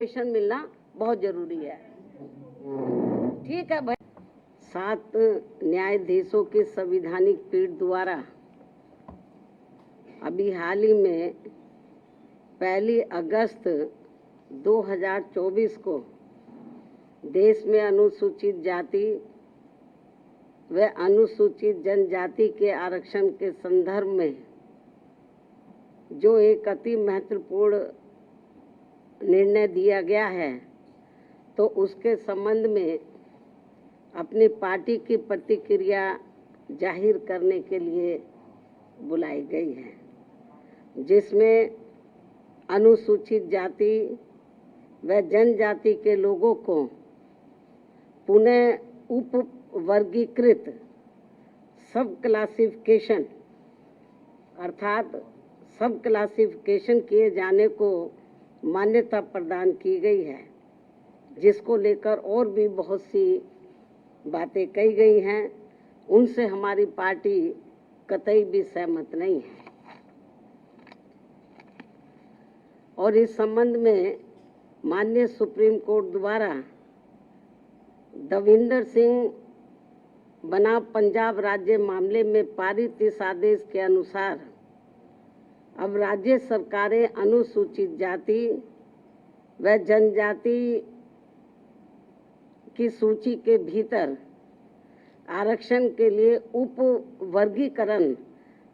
पेशन मिलना बहुत जरूरी है। ठीक है भाई। 7 न्यायाधीशों की संवैधानिक पीठ द्वारा अभी हाल ही में 1 अगस्त 2024 को देश में अनुसूचित जाति व अनुसूचित जनजाति के आरक्षण के संदर्भ में जो एक अति महत्वपूर्ण निर्णय दिया गया है, तो उसके संबंध में अपनी पार्टी की प्रतिक्रिया जाहिर करने के लिए बुलाई गई है, जिसमें अनुसूचित जाति व जनजाति के लोगों को पुनः उप वर्गीकृत सब क्लासिफिकेशन अर्थात सब क्लासिफिकेशन किए जाने को मान्यता प्रदान की गई है, जिसको लेकर और भी बहुत सी बातें कही गई हैं। उनसे हमारी पार्टी कतई भी सहमत नहीं है और इस संबंध में माननीय सुप्रीम कोर्ट द्वारा दविंदर सिंह बनाम पंजाब राज्य मामले में पारित इस आदेश के अनुसार अब राज्य सरकारें अनुसूचित जाति व जनजाति की सूची के भीतर आरक्षण के लिए उप वर्गीकरण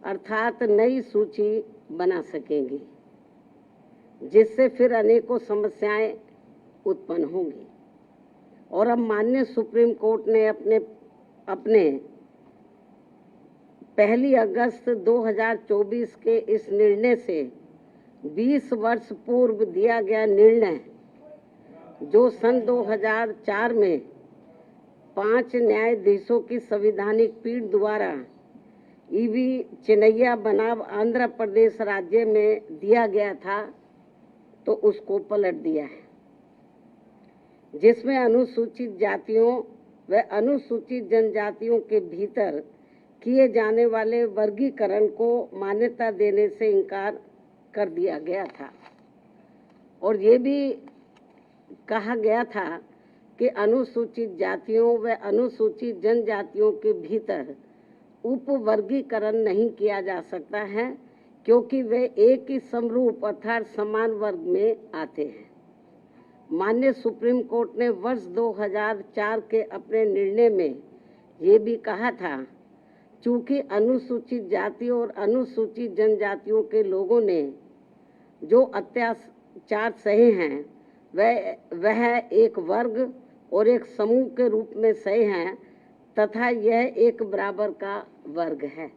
अर्थात नई सूची बना सकेंगी, जिससे फिर अनेकों समस्याएं उत्पन्न होंगी। और अब माननीय सुप्रीम कोर्ट ने अपने 1 अगस्त 2024 के इस निर्णय से 20 वर्ष पूर्व दिया गया निर्णय, जो सन 2004 में 5 न्यायाधीशों की संवैधानिक पीठ द्वारा ईवी चिनैया बनाम आंध्र प्रदेश राज्य में दिया गया था, तो उसको पलट दिया है, जिसमें अनुसूचित जातियों व अनुसूचित जनजातियों के भीतर किए जाने वाले वर्गीकरण को मान्यता देने से इनकार कर दिया गया था। और ये भी कहा गया था कि अनुसूचित जातियों व अनुसूचित जनजातियों के भीतर उप वर्गीकरण नहीं किया जा सकता है, क्योंकि वे एक ही समरूप अर्थात समान वर्ग में आते हैं। माननीय सुप्रीम कोर्ट ने वर्ष 2004 के अपने निर्णय में ये भी कहा था, चूंकि अनुसूचित जाति और अनुसूचित जनजातियों के लोगों ने जो अत्याचार सहे हैं वह एक वर्ग और एक समूह के रूप में सहे हैं, तथा यह एक बराबर का वर्ग है,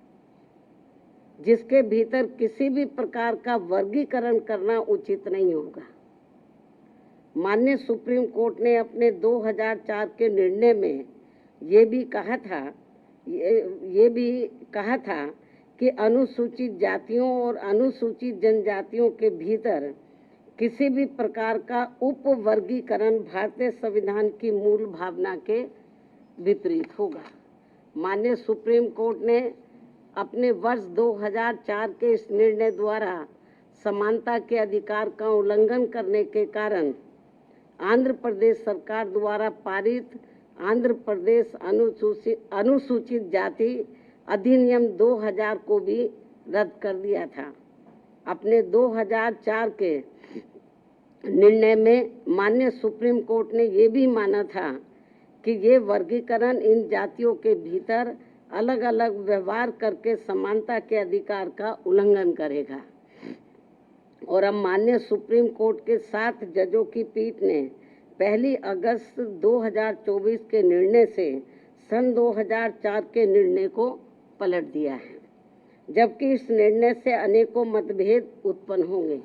जिसके भीतर किसी भी प्रकार का वर्गीकरण करना उचित नहीं होगा। माननीय सुप्रीम कोर्ट ने अपने 2004 के निर्णय में ये भी कहा था कि अनुसूचित जातियों और अनुसूचित जनजातियों के भीतर किसी भी प्रकार का उप वर्गीकरण भारतीय संविधान की मूल भावना के विपरीत होगा। माननीय सुप्रीम कोर्ट ने अपने वर्ष 2004 के इस निर्णय द्वारा समानता के अधिकार का उल्लंघन करने के कारण आंध्र प्रदेश सरकार द्वारा पारित आंध्र प्रदेश अनुसूचित जाति अधिनियम 2000 को भी रद्द कर दिया था। अपने 2004 के निर्णय में माननीय सुप्रीम कोर्ट ने ये भी माना था कि ये वर्गीकरण इन जातियों के भीतर अलग अलग व्यवहार करके समानता के अधिकार का उल्लंघन करेगा। और अब माननीय सुप्रीम कोर्ट के 7 जजों की पीठ ने 1 अगस्त 2024 के निर्णय से सन 2004 के निर्णय को पलट दिया है, जबकि इस निर्णय से अनेकों मतभेद उत्पन्न होंगे।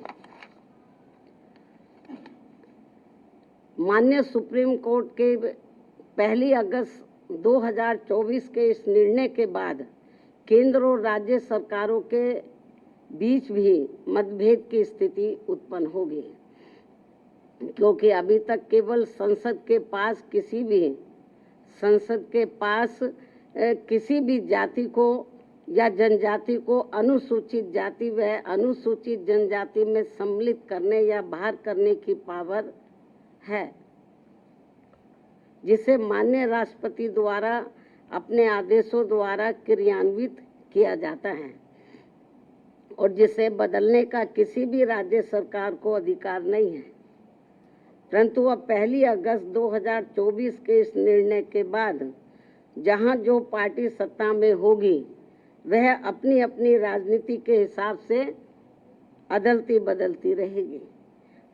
माननीय सुप्रीम कोर्ट के 1 अगस्त 2024 के इस निर्णय के बाद केंद्र और राज्य सरकारों के बीच भी मतभेद की स्थिति उत्पन्न होगी, क्योंकि अभी तक केवल संसद के पास किसी भी जाति को या जनजाति को अनुसूचित जाति व अनुसूचित जनजाति में सम्मिलित करने या बाहर करने की पावर है, जिसे माननीय राष्ट्रपति द्वारा अपने आदेशों द्वारा क्रियान्वित किया जाता है और जिसे बदलने का किसी भी राज्य सरकार को अधिकार नहीं है। परंतु अब 1 अगस्त 2024 के इस निर्णय के बाद जहां जो पार्टी सत्ता में होगी वह अपनी अपनी राजनीति के हिसाब से अदलती बदलती रहेगी,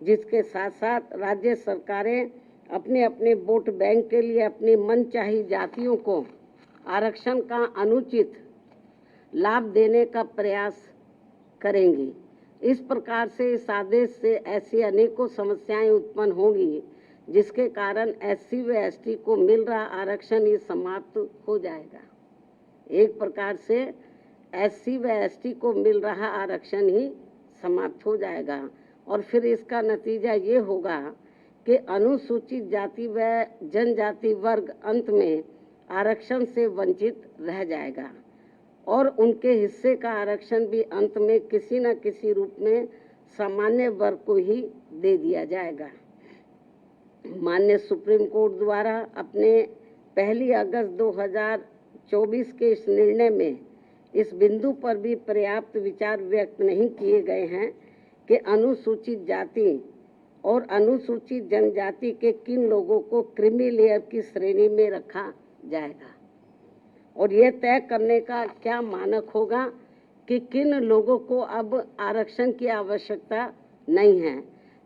जिसके साथ साथ राज्य सरकारें अपने अपने वोट बैंक के लिए अपनी मनचाही जातियों को आरक्षण का अनुचित लाभ देने का प्रयास करेंगी। इस प्रकार से इस आदेश से ऐसी अनेकों समस्याएं उत्पन्न होंगी, जिसके कारण SC व ST को मिल रहा आरक्षण ही समाप्त हो जाएगा। एक प्रकार से SC व ST को मिल रहा आरक्षण ही समाप्त हो जाएगा और फिर इसका नतीजा ये होगा कि अनुसूचित जाति व जनजाति वर्ग अंत में आरक्षण से वंचित रह जाएगा और उनके हिस्से का आरक्षण भी अंत में किसी न किसी रूप में सामान्य वर्ग को ही दे दिया जाएगा। माननीय सुप्रीम कोर्ट द्वारा अपने 1 अगस्त 2024 के इस निर्णय में इस बिंदु पर भी पर्याप्त विचार व्यक्त नहीं किए गए हैं कि अनुसूचित जाति और अनुसूचित जनजाति के किन लोगों को क्रीमी लेयर की श्रेणी में रखा जाएगा और यह तय करने का क्या मानक होगा कि किन लोगों को अब आरक्षण की आवश्यकता नहीं है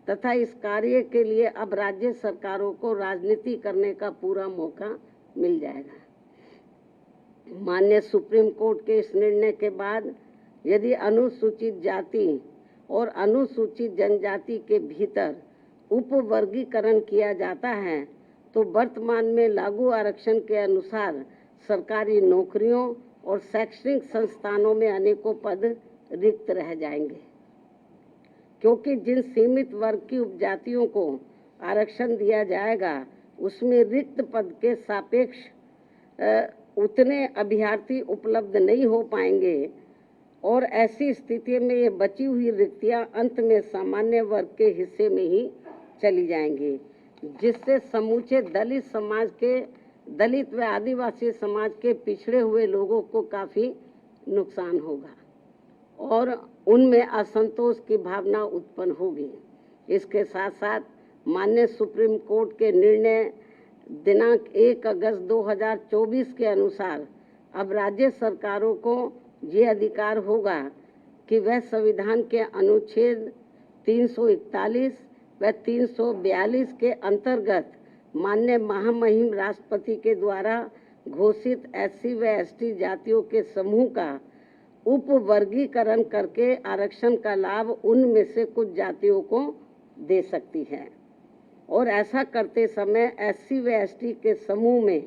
तथा इस कार्य के लिए अब राज्य सरकारों को राजनीति करने का पूरा मौका मिल जाएगा। माननीय सुप्रीम कोर्ट के इस निर्णय के बाद यदि अनुसूचित जाति और अनुसूचित जनजाति के भीतर उपवर्गीकरण किया जाता है तो वर्तमान में लागू आरक्षण के अनुसार सरकारी नौकरियों और शैक्षणिक संस्थानों में अनेकों पद रिक्त रह जाएंगे, क्योंकि जिन सीमित वर्ग की उपजातियों को आरक्षण दिया जाएगा उसमें रिक्त पद के सापेक्ष उतने अभ्यर्थी उपलब्ध नहीं हो पाएंगे और ऐसी स्थिति में ये बची हुई रिक्तियां अंत में सामान्य वर्ग के हिस्से में ही चली जाएंगी, जिससे समूचे दलित समाज के दलित व आदिवासी समाज के पिछड़े हुए लोगों को काफ़ी नुकसान होगा और उनमें असंतोष की भावना उत्पन्न होगी। इसके साथ साथ माननीय सुप्रीम कोर्ट के निर्णय दिनांक 1 अगस्त 2024 के अनुसार अब राज्य सरकारों को ये अधिकार होगा कि वह संविधान के अनुच्छेद 341 व 342 के अंतर्गत माननीय महामहिम राष्ट्रपति के द्वारा घोषित SC व ST जातियों के समूह का उपवर्गीकरण करके आरक्षण का लाभ उनमें से कुछ जातियों को दे सकती है और ऐसा करते समय SC व ST के समूह में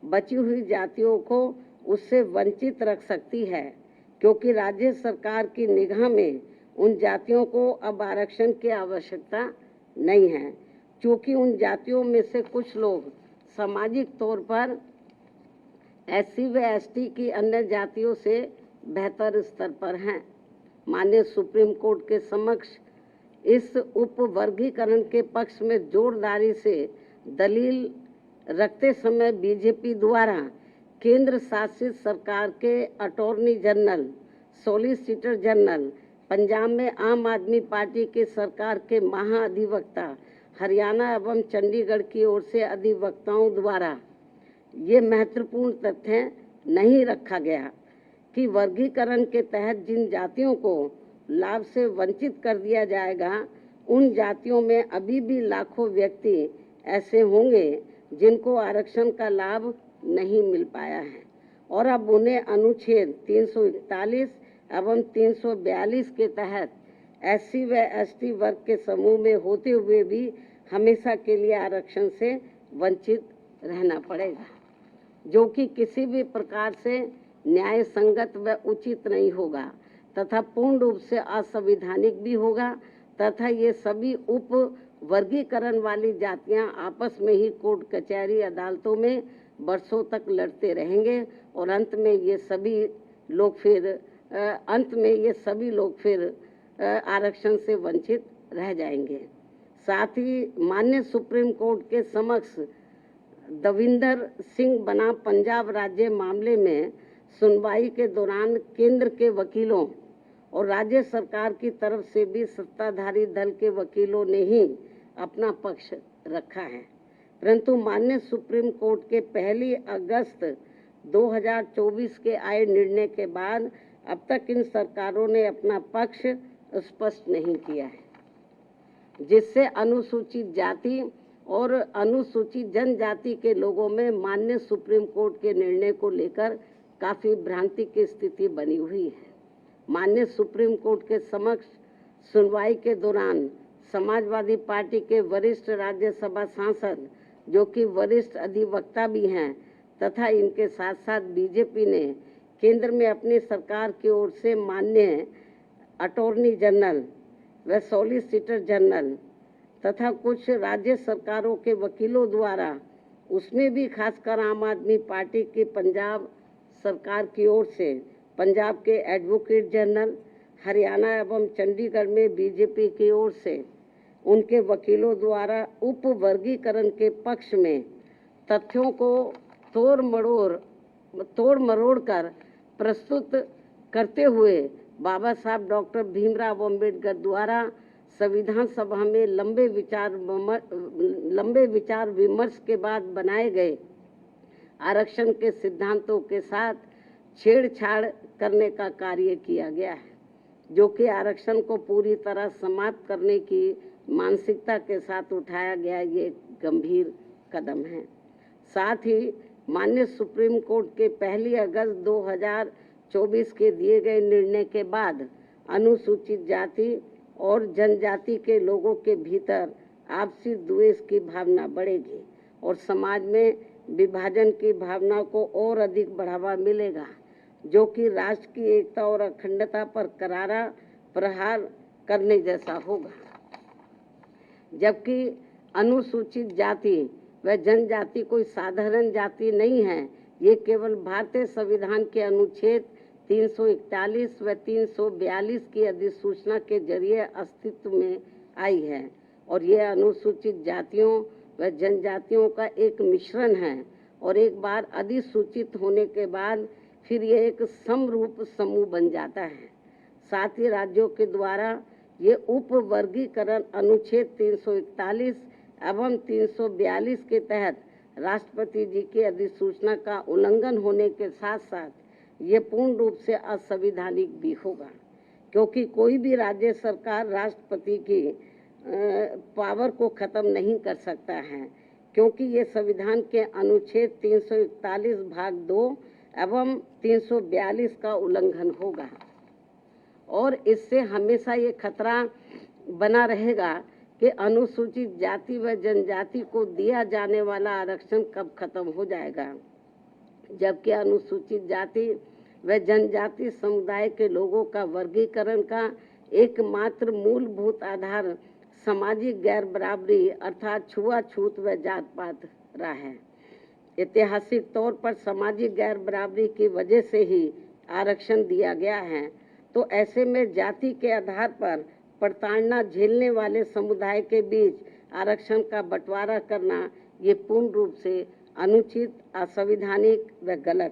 बची हुई जातियों को उससे वंचित रख सकती है, क्योंकि राज्य सरकार की निगाह में उन जातियों को अब आरक्षण की आवश्यकता नहीं है, क्योंकि उन जातियों में से कुछ लोग सामाजिक तौर पर SC व ST की अन्य जातियों से बेहतर स्तर पर हैं। माननीय सुप्रीम कोर्ट के समक्ष इस उपवर्गीकरण के पक्ष में जोरदारी से दलील रखते समय बीजेपी द्वारा केंद्र शासित सरकार के attorney general, solicitor general, Punjab में आम आदमी पार्टी की सरकार के महाअधिवक्ता, हरियाणा एवं चंडीगढ़ की ओर से अधिवक्ताओं द्वारा ये महत्वपूर्ण तथ्य नहीं रखा गया कि वर्गीकरण के तहत जिन जातियों को लाभ से वंचित कर दिया जाएगा उन जातियों में अभी भी लाखों व्यक्ति ऐसे होंगे जिनको आरक्षण का लाभ नहीं मिल पाया है और अब उन्हें अनुच्छेद 341 एवं 342 के तहत SC व ST वर्ग के समूह में होते हुए भी हमेशा के लिए आरक्षण से वंचित रहना पड़ेगा, जो कि किसी भी प्रकार से न्याय संगत व उचित नहीं होगा तथा पूर्ण रूप से असंवैधानिक भी होगा तथा ये सभी उप वर्गीकरण वाली जातियां आपस में ही कोर्ट कचहरी अदालतों में वर्षों तक लड़ते रहेंगे और अंत में ये सभी लोग फिर आरक्षण से वंचित रह जाएंगे। साथ ही माननीय सुप्रीम कोर्ट के समक्ष दविंदर सिंह बनाम पंजाब राज्य मामले में सुनवाई के दौरान केंद्र के वकीलों और राज्य सरकार की तरफ से भी सत्ताधारी दल के वकीलों ने ही अपना पक्ष रखा है, परंतु माननीय सुप्रीम कोर्ट के 1 अगस्त 2024 के आए निर्णय के बाद अब तक इन सरकारों ने अपना पक्ष स्पष्ट नहीं किया है, जिससे अनुसूचित जाति और अनुसूचित जनजाति के लोगों में माननीय सुप्रीम कोर्ट के निर्णय को लेकर काफी भ्रांति की स्थिति बनी हुई है। माननीय सुप्रीम कोर्ट के समक्ष सुनवाई के दौरान समाजवादी पार्टी के वरिष्ठ राज्यसभा सांसद, जो कि वरिष्ठ अधिवक्ता भी हैं, तथा इनके साथ साथ बीजेपी ने केंद्र में अपनी सरकार की ओर से माननीय अटॉर्नी जनरल व सॉलिसिटर जनरल तथा कुछ राज्य सरकारों के वकीलों द्वारा, उसमें भी खासकर आम आदमी पार्टी की पंजाब सरकार की ओर से पंजाब के एडवोकेट जनरल, हरियाणा एवं चंडीगढ़ में बीजेपी की ओर से उनके वकीलों द्वारा उपवर्गीकरण के पक्ष में तथ्यों को तोड़ मरोड़ कर प्रस्तुत करते हुए बाबा साहब डॉक्टर भीमराव अम्बेडकर द्वारा संविधान सभा में लंबे विचार विमर्श के बाद बनाए गए आरक्षण के सिद्धांतों के साथ छेड़छाड़ करने का कार्य किया गया है, जो कि आरक्षण को पूरी तरह समाप्त करने की मानसिकता के साथ उठाया गया ये गंभीर कदम है। साथ ही माननीय सुप्रीम कोर्ट के 1 अगस्त 2024 के दिए गए निर्णय के बाद अनुसूचित जाति और जनजाति के लोगों के भीतर आपसी द्वेष की भावना बढ़ेगी और समाज में विभाजन की भावना को और अधिक बढ़ावा मिलेगा, जो कि राष्ट्र की एकता और अखंडता पर करारा प्रहार करने जैसा होगा। जबकि अनुसूचित जाति व जनजाति कोई साधारण जाति नहीं है, ये केवल भारतीय संविधान के अनुच्छेद 341 व 342 की अधिसूचना के जरिए अस्तित्व में आई है और यह अनुसूचित जातियों व जनजातियों का एक मिश्रण है और एक बार अधिसूचित होने के बाद फिर यह एक समरूप समूह बन जाता है। साथ ही राज्यों के द्वारा ये उपवर्गीकरण अनुच्छेद 341 एवं 342 के तहत राष्ट्रपति जी की अधिसूचना का उल्लंघन होने के साथ साथ ये पूर्ण रूप से असंवैधानिक भी होगा, क्योंकि कोई भी राज्य सरकार राष्ट्रपति की पावर को खत्म नहीं कर सकता है, क्योंकि ये संविधान के अनुच्छेद 341 भाग 2 एवं 342 का उल्लंघन होगा और इससे हमेशा ये खतरा बना रहेगा कि अनुसूचित जाति व जनजाति को दिया जाने वाला आरक्षण कब खत्म हो जाएगा, जबकि अनुसूचित जाति व जनजाति समुदाय के लोगों का वर्गीकरण का एकमात्र मूलभूत आधार सामाजिक गैर बराबरी अर्थात छुआछूत व जात पात रहा है। ऐतिहासिक तौर पर सामाजिक गैर बराबरी की वजह से ही आरक्षण दिया गया है, तो ऐसे में जाति के आधार पर प्रताड़ना झेलने वाले समुदाय के बीच आरक्षण का बंटवारा करना ये पूर्ण रूप से अनुचित, असंवैधानिक व गलत